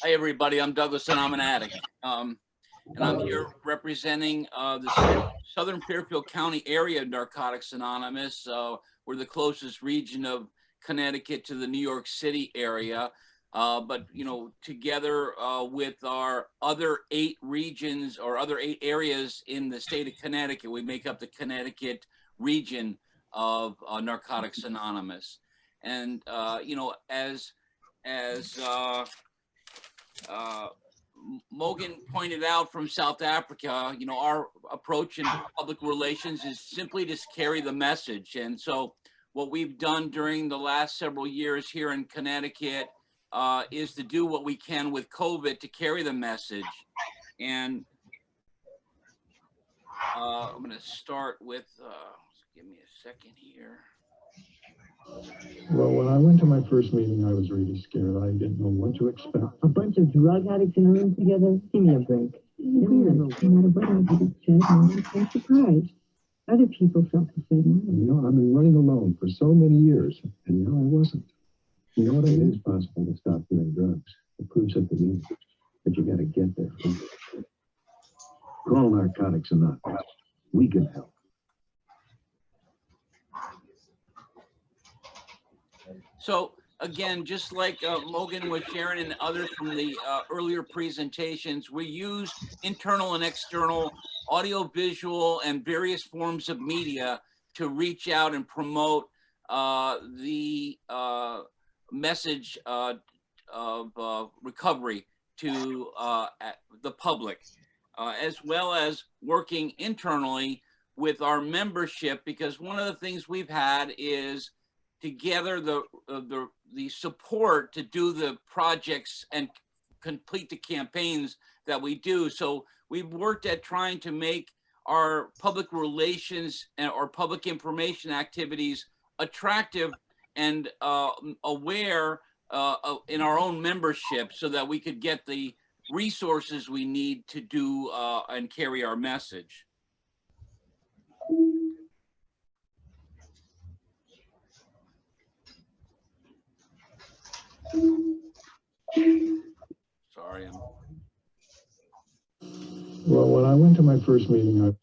Hi, everybody. I'm Douglas, and I'm an addict. And I'm here representing the Southern Fairfield County area of Narcotics Anonymous. We're the closest region of Connecticut to the New York City area. But, you know, together with our other 8 regions or other 8 areas in the state of Connecticut, we make up the Connecticut region of Narcotics Anonymous. And, you know, as Mogan pointed out from South Africa, you know, our approach in public relations is simply to carry the message. And so what we've done during the last several years here in Connecticut is to do what we can with COVID to carry the message. And I'm going to start with, give me a second here. Well, when I went to my first meeting, I was really scared. I didn't know what to expect. A bunch of drug addicts in a room together? Give me a break. No matter what I did, said, I'm surprised. Other people felt the same way. You know, I've been running alone for so many years, and you know, I wasn't. You know what I mean? It is possible to stop doing drugs. It proves it to me, but you got to get there. Call Narcotics Anonymous. We can help. So again, just like Mogan was sharing and others from the earlier presentations, we use internal and external audio, visual, and various forms of media to reach out and promote the message of recovery to the public, as well as working internally with our membership, because one of the things we've had is to gather the support to do the projects and complete the campaigns that we do. So we've worked at trying to make our public relations or public information activities attractive and aware in our own membership, so that we could get the resources we need to do and carry our message. Sorry. Well, when I went to my first meeting,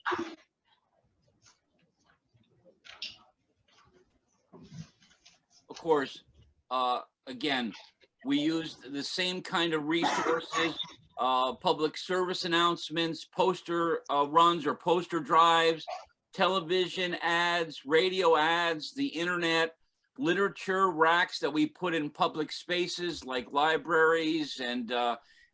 Of course, again, we used the same kind of resources, public service announcements, poster runs or poster drives, television ads, radio ads, the internet, literature racks that we put in public spaces like libraries and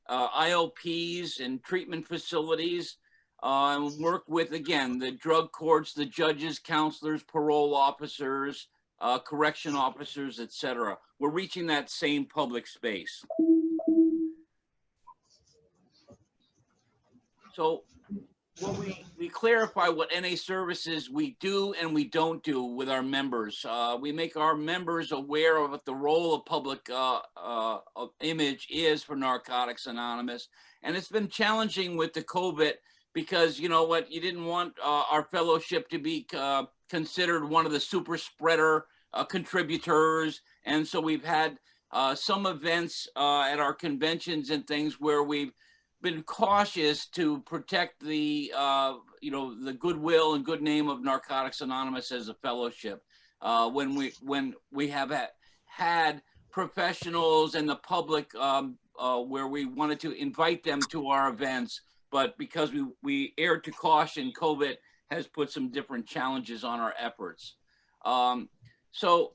IOPs and treatment facilities, and work with, again, the drug courts, the judges, counselors, parole officers, correction officers, etc. We're reaching that same public space. So we clarify what NA services we do and we don't do with our members. We make our members aware of what the role of public image is for Narcotics Anonymous. And it's been challenging with the COVID because, you know what, you didn't want our fellowship to be considered one of the super spreader contributors. And so we've had some events at our conventions and things where we've been cautious to protect the you know, the goodwill and good name of Narcotics Anonymous as a fellowship. When we have had professionals and the public where we wanted to invite them to our events, but because we erred to caution, COVID has put some different challenges on our efforts. So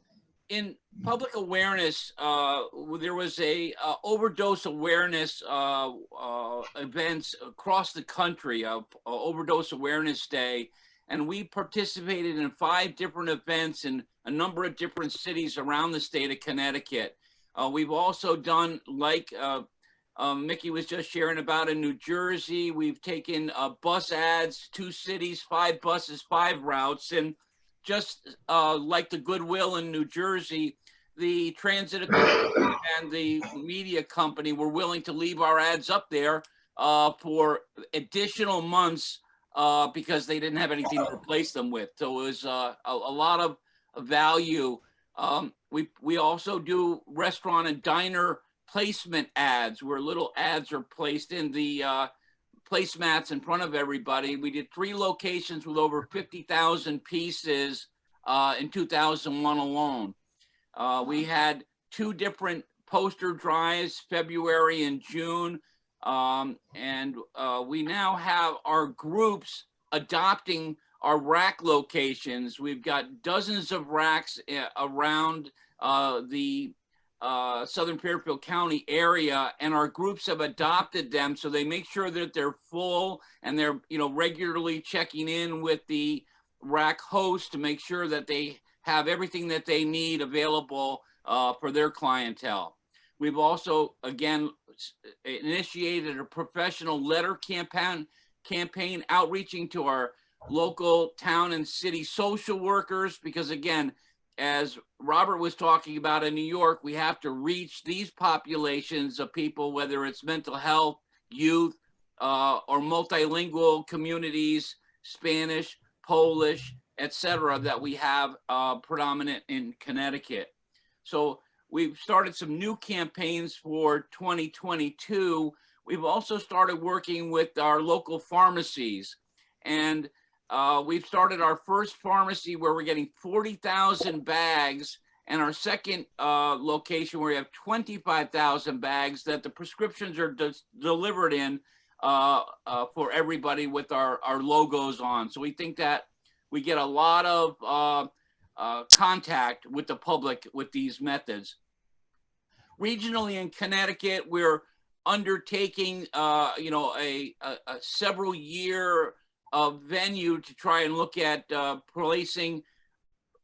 in public awareness, there was a overdose awareness events across the country, Overdose Awareness Day, and we participated in 5 different events in a number of different cities around the state of Connecticut. We've also done, like Mickey was just sharing about, in New Jersey, we've taken bus ads, 2 cities, 5 buses, 5 routes, and just like the Goodwill in New Jersey, the transit authority and the media company were willing to leave our ads up there for additional months because they didn't have anything to replace them with. So it was a lot of value. We also do restaurant and diner placement ads, where little ads are placed in the placemats in front of everybody. We did 3 locations with over 50,000 pieces in 2001 alone. We had 2 different poster drives, February and June. We now have our groups adopting our rack locations. We've got dozens of racks around the Southern Fairfield County area, and our groups have adopted them, so they make sure that they're full, and they're regularly checking in with the rack host to make sure that they have everything that they need available for their clientele. We've also, again, initiated a professional letter campaign outreaching to our local town and city social workers, because again, as Robert was talking about in New York, we have to reach these populations of people, whether it's mental health, youth, or multilingual communities, Spanish, Polish, etc., that we have predominant in Connecticut. So we've started some new campaigns for 2022. We've also started working with our local pharmacies, and we've started our first pharmacy where we're getting 40,000 bags, and our second location where we have 25,000 bags that the prescriptions are delivered in for everybody with our logos on. So we think that we get a lot of contact with the public with these methods. Regionally in Connecticut, we're undertaking a several year venue to try and look at placing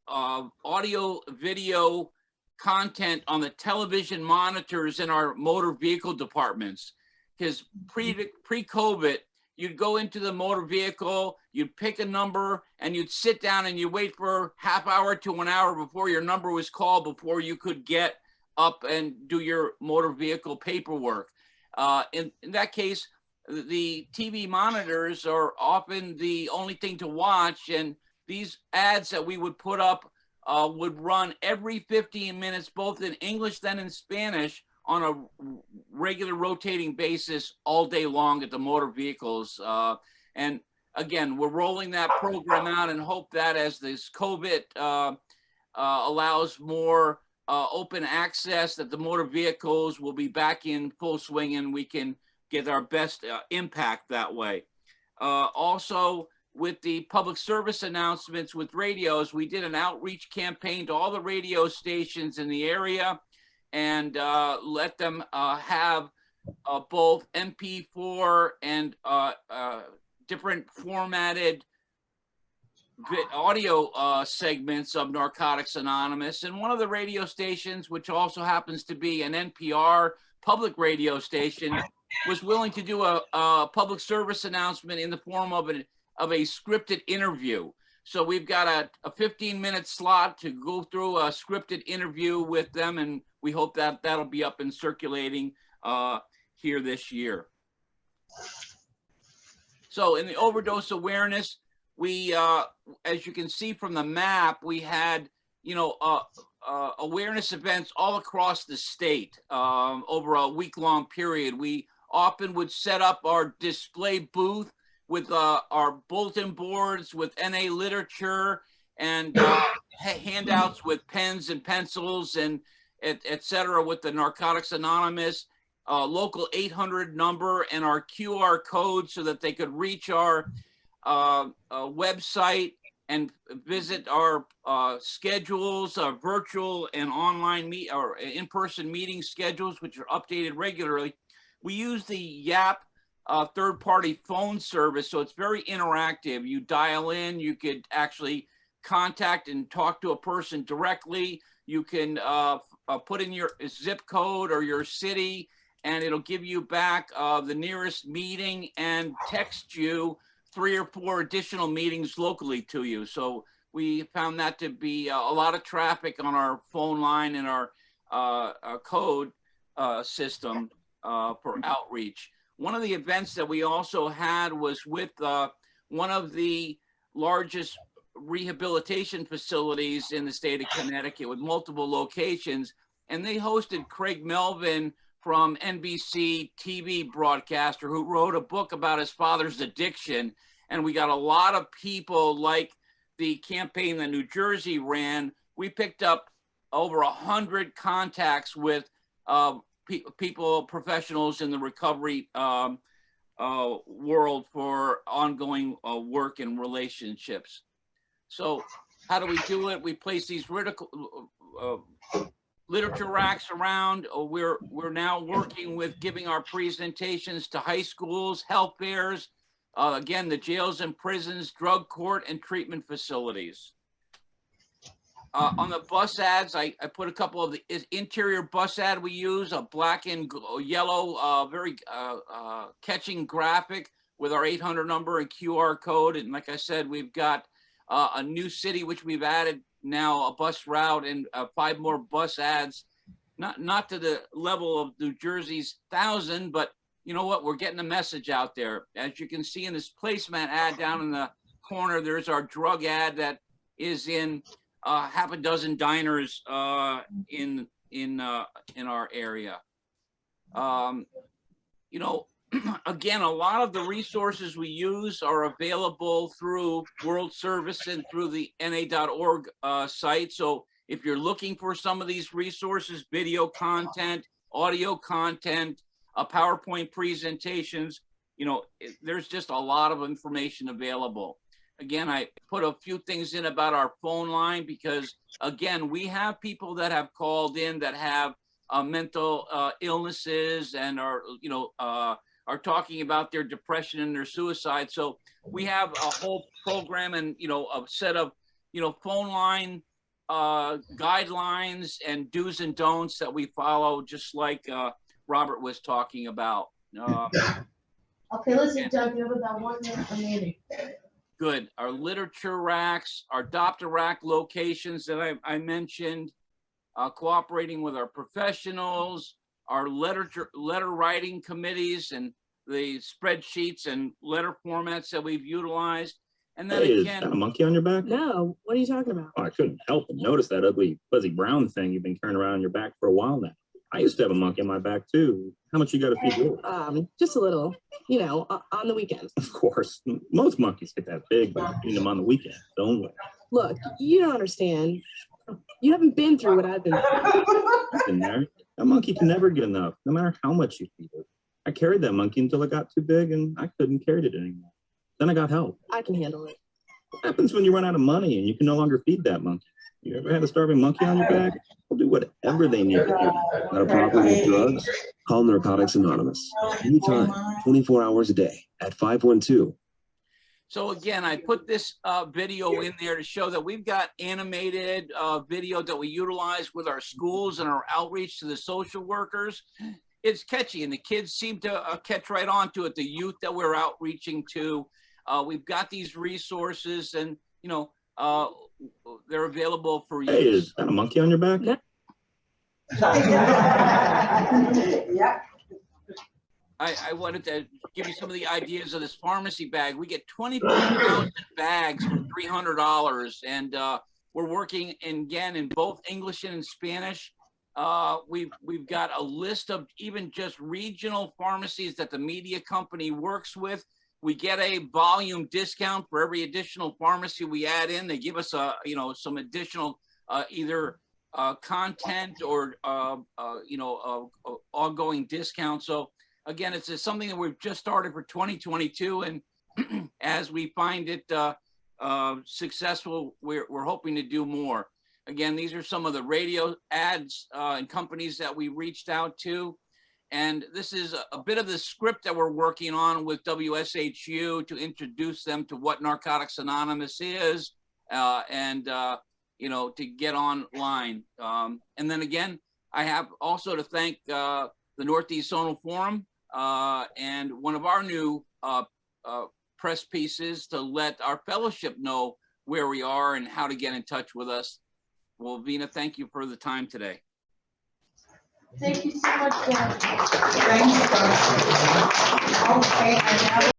audio video content on the television monitors in our motor vehicle departments. Because pre-COVID, you'd go into the motor vehicle, you'd pick a number, and you'd sit down and you wait for half hour to an hour before your number was called, before you could get up and do your motor vehicle paperwork. In that case, the TV monitors are often the only thing to watch, and these ads that we would put up would run every 15 minutes, both in English then in Spanish, on a regular rotating basis all day long at the motor vehicles. And again, we're rolling that program out and hope that as this COVID allows more open access, that the motor vehicles will be back in full swing and we can get our best impact that way. Also, with the public service announcements with radios, we did an outreach campaign to all the radio stations in the area and let them have both MP4 and different formatted audio segments of Narcotics Anonymous. And one of the radio stations, which also happens to be an NPR public radio station, was willing to do a public service announcement in the form of a scripted interview. So we've got a 15-minute slot to go through a scripted interview with them, and we hope that that'll be up and circulating here this year. So in the overdose awareness, we, as you can see from the map, we had, awareness events all across the state over a week-long period. We often would set up our display booth with our bulletin boards with NA literature and handouts with pens and pencils and et cetera, with the Narcotics Anonymous local 800 number and our QR code so that they could reach our website and visit our schedules, virtual and online or in-person meeting schedules, which are updated regularly. We use the YAP third-party phone service, so it's very interactive. You dial in, you could actually contact and talk to a person directly. You can put in your zip code or your city, and it'll give you back the nearest meeting and text you 3 or 4 additional meetings locally to you. So we found that to be a lot of traffic on our phone line and our code system for outreach. One of the events that we also had was with one of the largest rehabilitation facilities in the state of Connecticut with multiple locations, and they hosted Craig Melvin from NBC TV broadcaster who wrote a book about his father's addiction. And we got a lot of people, like the campaign that New Jersey ran. We picked up over 100 contacts with people, professionals in the recovery world for ongoing work and relationships. So how do we do it? We place these literature racks around. We're now working with giving our presentations to high schools, health fairs, again, the jails and prisons, drug court, and treatment facilities. On the bus ads, I put a couple of the interior bus ad we use, a black and yellow, very catching graphic with our 800 number and QR code. And like I said, we've got a new city, which we've added now, a bus route, and 5 more bus ads, not to the level of New Jersey's 1,000, but you know what, we're getting the message out there. As you can see in this placemat ad down in the corner, there's our drug ad that is in half a dozen diners in our area. You know, again, a lot of the resources we use are available through World Service and through the NA.org site. So if you're looking for some of these resources, video content, audio content, PowerPoint presentations, you know, there's just a lot of information available. Again, I put a few things in about our phone line because, again, we have people that have called in that have mental illnesses and are, you know, are talking about their depression and their suicide. So we have a whole program and, you know, a set of, you know, phone line guidelines and do's and don'ts that we follow, just like Robert was talking about. Okay, listen, Doug, you have about 1 minute remaining. Good. Our literature racks, our adopt-a-rack locations that I mentioned, cooperating with our professionals, our letter writing committees, and the spreadsheets and letter formats that we've utilized. And then Hey, again, is that a monkey on your back? No, what are you talking about? Oh, I couldn't help but notice that ugly fuzzy brown thing you've been carrying around on your back for a while now. I used to have a monkey on my back too. How much you got to feed yours? Just a little, you know, on the weekends. Of course, most monkeys get that big by feeding them on the weekend, don't we? Look, you don't understand. You haven't been through what I've been through. I've been there. That monkey can never get enough, no matter how much you feed it. I carried that monkey until it got too big and I couldn't carry it anymore. Then I got help. I can handle it. What happens when you run out of money and you can no longer feed that monkey? You ever had a starving monkey on your back? They'll do whatever they need to do. Got a problem with drugs? Call Narcotics Anonymous. Anytime, 24 hours a day at 512. so again, I put this video in there to show that we've got animated video that we utilize with our schools and our outreach to the social workers. It's catchy and the kids seem to catch right on to it, the youth that we're outreaching to. We've got these resources and, you know, they're available for use. Hey, is that a monkey on your back? Yeah. Yeah. I wanted to give you some of the ideas of this pharmacy bag. We get 24,000 bags for $300, and we're working again in both English and in Spanish. We've got a list of even just regional pharmacies that the media company works with. We get a volume discount for every additional pharmacy we add in. They give us you know, some additional either content or you know, ongoing discount. So again, it's something that we've just started for 2022, and as we find it successful, we're hoping to do more. Again, these are some of the radio ads and companies that we reached out to. And this is a bit of the script that we're working on with WSHU to introduce them to what Narcotics Anonymous is and, you know, to get online. And then again, I have also to thank the Northeast Zonal Forum and one of our new press pieces to let our fellowship know where we are and how to get in touch with us. Well, Vina, thank you for the time today. Thank you so much, Dan. Thank you. Okay, and now